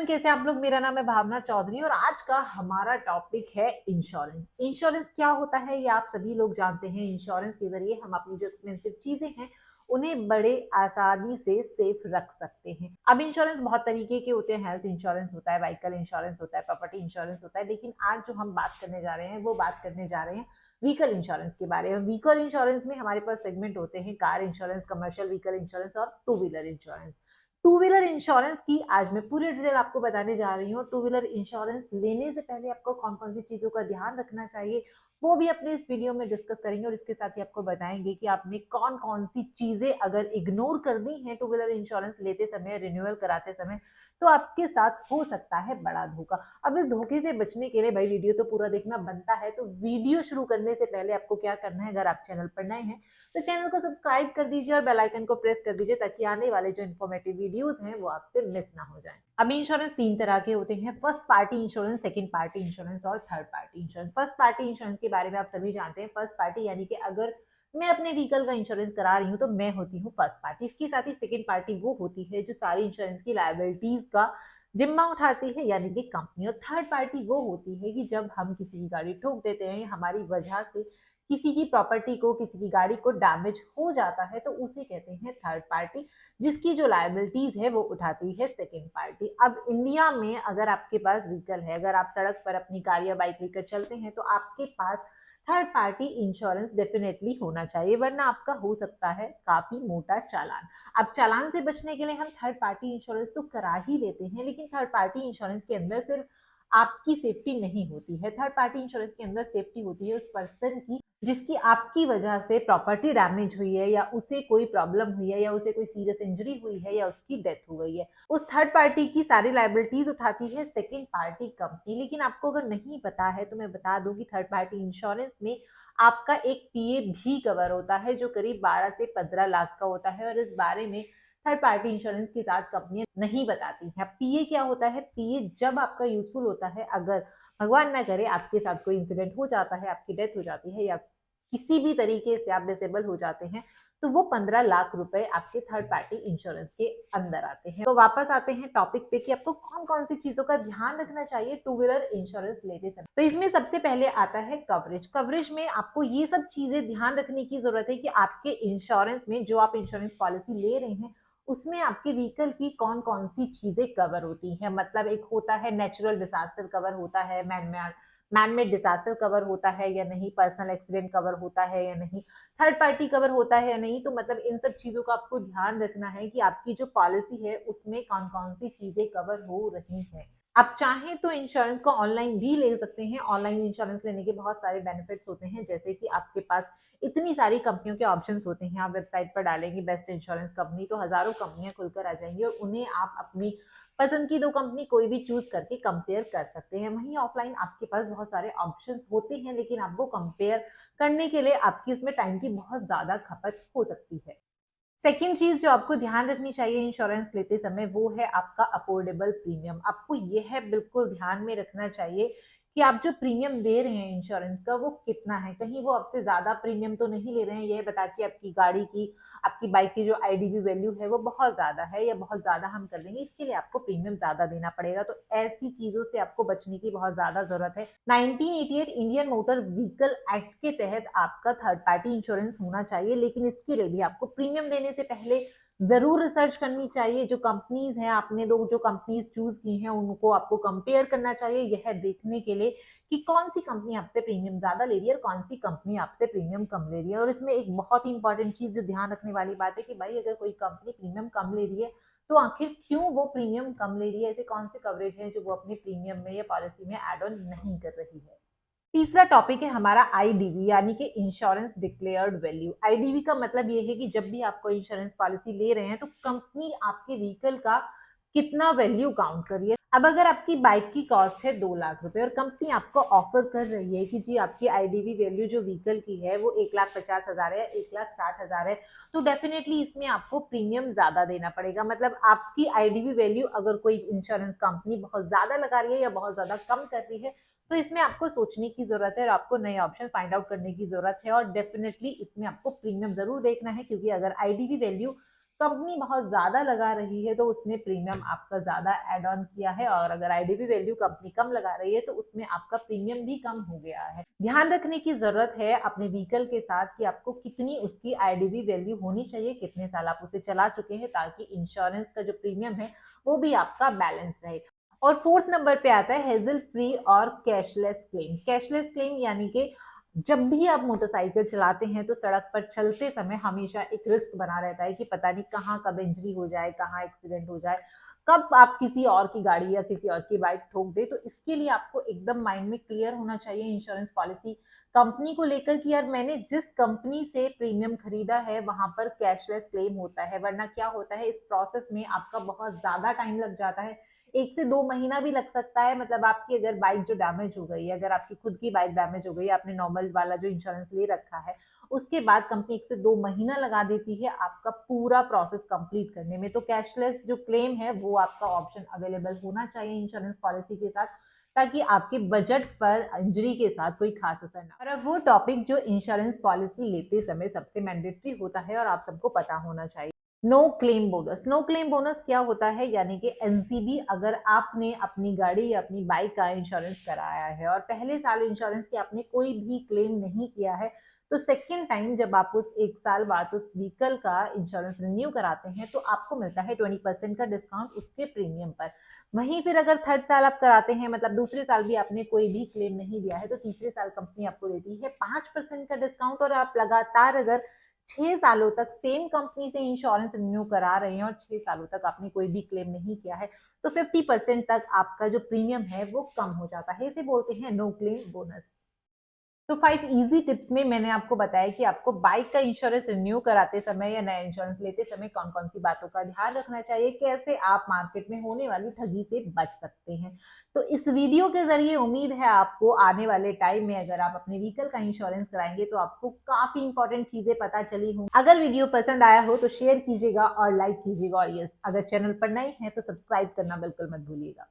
कैसे आप लोग। मेरा नाम है भावना चौधरी और आज का हमारा टॉपिक है इंश्योरेंस। इंश्योरेंस क्या होता है ये आप सभी लोग जानते हैं। इंश्योरेंस के जरिए हम अपनी जो एक्सपेंसिव चीजें हैं उन्हें बड़े आसानी से सेफ रख सकते हैं। अब इंश्योरेंस बहुत तरीके के होते हैं। हेल्थ इंश्योरेंस होता है, व्हीकल इंश्योरेंस होता है, प्रॉपर्टी इंश्योरेंस होता है, लेकिन आज जो हम बात करने जा रहे हैं वो बात करने जा रहे हैं व्हीकल इंश्योरेंस के बारे में। व्हीकल इंश्योरेंस में हमारे पास सेगमेंट होते हैं car insurance, commercial vehicle insurance और two wheeler insurance. Two wheeler insurance की आज मैं पूरी डिटेल आपको बताने जा रही हूँ। टू व्हीलर इंश्योरेंस लेने से पहले आपको कौन कौन सी चीजों का ध्यान रखना चाहिए वो भी अपने इस वीडियो में डिस्कस करेंगे और इसके साथ ही आपको बताएंगे कि आपने कौन कौन सी चीजें अगर इग्नोर कर दी हैं टू व्हीलर इंश्योरेंस लेते समय, रिन्यूअल कराते समय, तो आपके साथ हो सकता है बड़ा धोखा। अब इस धोखे से बचने के लिए भाई वीडियो तो पूरा देखना बनता है। तो वीडियो शुरू करने से पहले आपको क्या करना है, अगर आप चैनल पर नए हैं तो चैनल को सब्सक्राइब कर दीजिए और बेल आइकन को प्रेस कर दीजिए ताकि आने वाले जो इन्फॉर्मेटिव वीडियोस हैं वो आपसे मिस ना हो जाएं। अब इंश्योरेंस तीन तरह के होते हैं, first party insurance, second party insurance और third party insurance. First party insurance के बारे में आप सभी जानते हैं। फर्स्ट पार्टी यानी कि अगर मैं अपने व्हीकल का इंश्योरेंस करा रही हूँ तो मैं होती हूँ फर्स्ट पार्टी। इसके साथ ही सेकंड पार्टी वो होती है जो सारी इंश्योरेंस की लायबिलिटीज का जिम्मा उठाती है यानी कि कंपनी। और थर्ड पार्टी वो होती है कि जब हम किसी की गाड़ी ठोक देते हैं, हमारी वजह से किसी की प्रॉपर्टी को, किसी की गाड़ी को डैमेज हो जाता है, तो उसे कहते हैं थर्ड पार्टी, जिसकी जो लायबिलिटीज है वो उठाती है सेकेंड पार्टी। अब इंडिया में अगर आपके पास व्हीकल है, अगर आप सड़क पर अपनी कार या बाइक लेकर चलते हैं तो आपके पास थर्ड पार्टी इंश्योरेंस डेफिनेटली होना चाहिए, वरना आपका हो सकता है काफी मोटा चालान। अब चालान से बचने के लिए हम थर्ड पार्टी इंश्योरेंस तो करा ही लेते हैं, लेकिन थर्ड पार्टी इंश्योरेंस के अंदर सिर्फ आपकी सेफ्टी नहीं होती है। थर्ड पार्टी इंश्योरेंस के अंदर सेफ्टी होती है उस पर्सन की जिसकी आपकी वजह से प्रॉपर्टी डैमेज हुई है या उसे कोई प्रॉब्लम हुई है या उसे कोई सीरियस इंजरी हुई है या उसकी डेथ हो गई है। उस थर्ड पार्टी की सारी लायबिलिटीज उठाती है सेकेंड पार्टी कंपनी। लेकिन आपको अगर नहीं पता है तो मैं बता दूं कि थर्ड पार्टी इंश्योरेंस में आपका एक पीए भी कवर होता है जो करीब 12 से 15 लाख का होता है, और इस बारे में थर्ड पार्टी इंश्योरेंस के साथ कंपनियां नहीं बताती हैं। पीए क्या होता है? पीए जब आपका यूजफुल होता है, अगर भगवान ना करे आपके साथ कोई इंसिडेंट हो जाता है, आपकी डेथ हो जाती है या किसी भी तरीके से आप डिसेबल हो जाते हैं, तो वो 15 लाख रुपए आपके थर्ड पार्टी इंश्योरेंस के अंदर आते हैं। तो वापस आते हैं टॉपिक पे कि आपको कौन कौन सी चीजों का ध्यान रखना चाहिए टू व्हीलर इंश्योरेंस लेते समय। तो इसमें सबसे पहले आता है कवरेज। कवरेज में आपको ये सब चीजें ध्यान रखने की जरूरत है कि आपके इंश्योरेंस में जो आप इंश्योरेंस पॉलिसी ले रहे हैं उसमें आपके व्हीकल की कौन कौन सी चीजें कवर होती हैं। मतलब एक होता है नेचुरल डिजास्टर कवर होता है, मैन मेड डिजास्टर कवर होता है या नहीं, पर्सनल एक्सीडेंट कवर होता है या नहीं, थर्ड पार्टी कवर होता है या नहीं। तो मतलब इन सब चीजों का आपको ध्यान रखना है कि आपकी जो पॉलिसी है उसमें कौन कौन सी चीजें कवर हो रही हैं। आप चाहें तो इंश्योरेंस को ऑनलाइन भी ले सकते हैं। ऑनलाइन इंश्योरेंस लेने के बहुत सारे बेनिफिट्स होते हैं, जैसे कि आपके पास इतनी सारी कंपनियों के ऑप्शंस होते हैं। आप वेबसाइट पर डालेंगे बेस्ट इंश्योरेंस कंपनी तो हजारों कंपनियां खुलकर आ जाएंगी और उन्हें आप अपनी पसंद की दो कंपनी कोई भी चूज करके कंपेयर कर सकते हैं। वहीं ऑफलाइन आपके पास बहुत सारे ऑप्शंस होते हैं, लेकिन आपको कंपेयर करने के लिए आपकी उसमें टाइम की बहुत ज्यादा खपत हो सकती है। सेकेंड चीज जो आपको ध्यान रखनी चाहिए इंश्योरेंस लेते समय वो है आपका अफोर्डेबल प्रीमियम। आपको यह बिल्कुल ध्यान में रखना चाहिए कि आप जो प्रीमियम दे रहे हैं इंश्योरेंस का वो कितना है। कहीं वो आपसे ज्यादा प्रीमियम तो नहीं ले रहे हैं, यह बता के आपकी गाड़ी की, आपकी बाइक की जो आईडीवी वैल्यू है वो बहुत ज्यादा है या बहुत ज्यादा हम कर देंगे, इसके लिए आपको प्रीमियम ज्यादा देना पड़ेगा। तो ऐसी चीजों से आपको बचने की बहुत ज्यादा जरूरत है। 1988 इंडियन मोटर व्हीकल एक्ट के तहत आपका थर्ड पार्टी इंश्योरेंस होना चाहिए, लेकिन इसके लिए भी आपको प्रीमियम देने से पहले जरूर रिसर्च करनी चाहिए। जो कंपनीज हैं, आपने दो जो कंपनीज चूज की हैं उनको आपको कंपेयर करना चाहिए, यह देखने के लिए कि कौन सी कंपनी आपसे प्रीमियम ज्यादा ले रही है और कौन सी कंपनी आपसे प्रीमियम कम ले रही है। और इसमें एक बहुत ही इंपॉर्टेंट चीज जो ध्यान रखने वाली बात है कि भाई अगर कोई कंपनी प्रीमियम कम ले रही है तो आखिर क्यों वो प्रीमियम कम ले रही है, ऐसे कौन से कवरेज है जो वो अपने प्रीमियम में या पॉलिसी में एड ऑन नहीं कर रही है। तीसरा टॉपिक है हमारा आईडीवी यानी कि इंश्योरेंस डिक्लेयर्ड वैल्यू। आईडीवी का मतलब ये है कि जब भी आपको इंश्योरेंस पॉलिसी ले रहे हैं तो कंपनी आपके व्हीकल का कितना वैल्यू काउंट कर रही है। अब अगर आपकी बाइक की कॉस्ट है 2 लाख रुपए और कंपनी आपको ऑफर कर रही है कि जी आपकी आईडीवी वैल्यू जो व्हीकल की है वो 1,50,000 है, 1,60,000 है, तो डेफिनेटली इसमें आपको प्रीमियम ज्यादा देना पड़ेगा। मतलब आपकी आईडीवी वैल्यू अगर कोई इंश्योरेंस कंपनी बहुत ज्यादा लगा रही है या बहुत ज्यादा कम कर रही है तो इसमें आपको सोचने की जरूरत है और आपको नए ऑप्शन फाइंड आउट करने की जरूरत है। और डेफिनेटली इसमें आपको प्रीमियम जरूर देखना है, क्योंकि अगर आईडीवी वैल्यू कंपनी बहुत ज्यादा लगा रही है तो उसने प्रीमियम आपका ज्यादा एड ऑन किया है, और अगर आईडीवी वैल्यू कंपनी कम लगा रही है तो उसमें आपका प्रीमियम भी कम हो गया है। ध्यान रखने की जरूरत है अपने व्हीकल के साथ कि आपको कितनी उसकी आईडीवी वैल्यू होनी चाहिए, कितने साल आप उसे चला चुके हैं, ताकि इंश्योरेंस का जो प्रीमियम है वो भी आपका बैलेंस रहे। और फोर्थ नंबर पे आता है हेजल फ्री और कैशलेस क्लेम। कैशलेस क्लेम यानी कि जब भी आप मोटरसाइकिल चलाते हैं तो सड़क पर चलते समय हमेशा एक रिस्क बना रहता है कि पता नहीं कहाँ कब इंजरी हो जाए, कहाँ एक्सीडेंट हो जाए, कब आप किसी और की गाड़ी या किसी और की बाइक ठोक दे। तो इसके लिए आपको एकदम माइंड में क्लियर होना चाहिए इंश्योरेंस पॉलिसी कंपनी को लेकर कि यार मैंने जिस कंपनी से प्रीमियम खरीदा है वहां पर कैशलेस क्लेम होता है। वरना क्या होता है, इस प्रोसेस में आपका बहुत ज्यादा टाइम लग जाता है, 1 से 2 महीना भी लग सकता है। मतलब आपकी अगर बाइक जो डैमेज हो गई है, अगर आपकी खुद की बाइक डैमेज हो गई, आपने नॉर्मल वाला जो इंश्योरेंस ले रखा है, उसके बाद कंपनी 1 से 2 महीना लगा देती है आपका पूरा प्रोसेस कंप्लीट करने में। तो कैशलेस जो क्लेम है वो आपका ऑप्शन अवेलेबल होना चाहिए इंश्योरेंस पॉलिसी के साथ, ताकि आपके बजट पर इंजरी के साथ कोई खास असर ना। और अब वो टॉपिक जो इंश्योरेंस पॉलिसी लेते समय सबसे मैंडेटरी होता है और आप सबको पता होना चाहिए, no claim bonus. No claim bonus क्या होता है, यानी कि एनसीबी, अगर आपने अपनी गाड़ी या अपनी बाइक का इंश्योरेंस कराया है और पहले साल इंश्योरेंस के आपने कोई भी क्लेम नहीं किया है, तो सेकेंड टाइम जब आप उस 1 साल बाद उस व्हीकल का इंश्योरेंस रिन्यू कराते हैं तो आपको मिलता है 20% का डिस्काउंट उसके प्रीमियम पर। वहीं फिर अगर थर्ड साल आप कराते हैं, मतलब दूसरे साल भी आपने कोई भी क्लेम नहीं दिया है, तो तीसरे साल कंपनी आपको देती है 5% का डिस्काउंट। और आप लगातार अगर 6 सालों तक सेम कंपनी से इंश्योरेंस रिन्यू करा रहे हैं और 6 सालों तक आपने कोई भी क्लेम नहीं किया है, तो 50% तक आपका जो प्रीमियम है वो कम हो जाता है। इसे बोलते हैं नो क्लेम बोनस। तो 5 इजी टिप्स में मैंने आपको बताया कि आपको बाइक का इंश्योरेंस रिन्यू कराते समय या नया इंश्योरेंस लेते समय कौन कौन सी बातों का ध्यान रखना चाहिए, कैसे आप मार्केट में होने वाली ठगी से बच सकते हैं। तो इस वीडियो के जरिए उम्मीद है आपको आने वाले टाइम में अगर आप अपने व्हीकल का इंश्योरेंस कराएंगे तो आपको काफी इंपॉर्टेंट चीजें पता चली होंगी। अगर वीडियो पसंद आया हो तो शेयर कीजिएगा और लाइक कीजिएगा, और यस, अगर चैनल पर नए हैं तो सब्सक्राइब करना बिल्कुल मत भूलिएगा।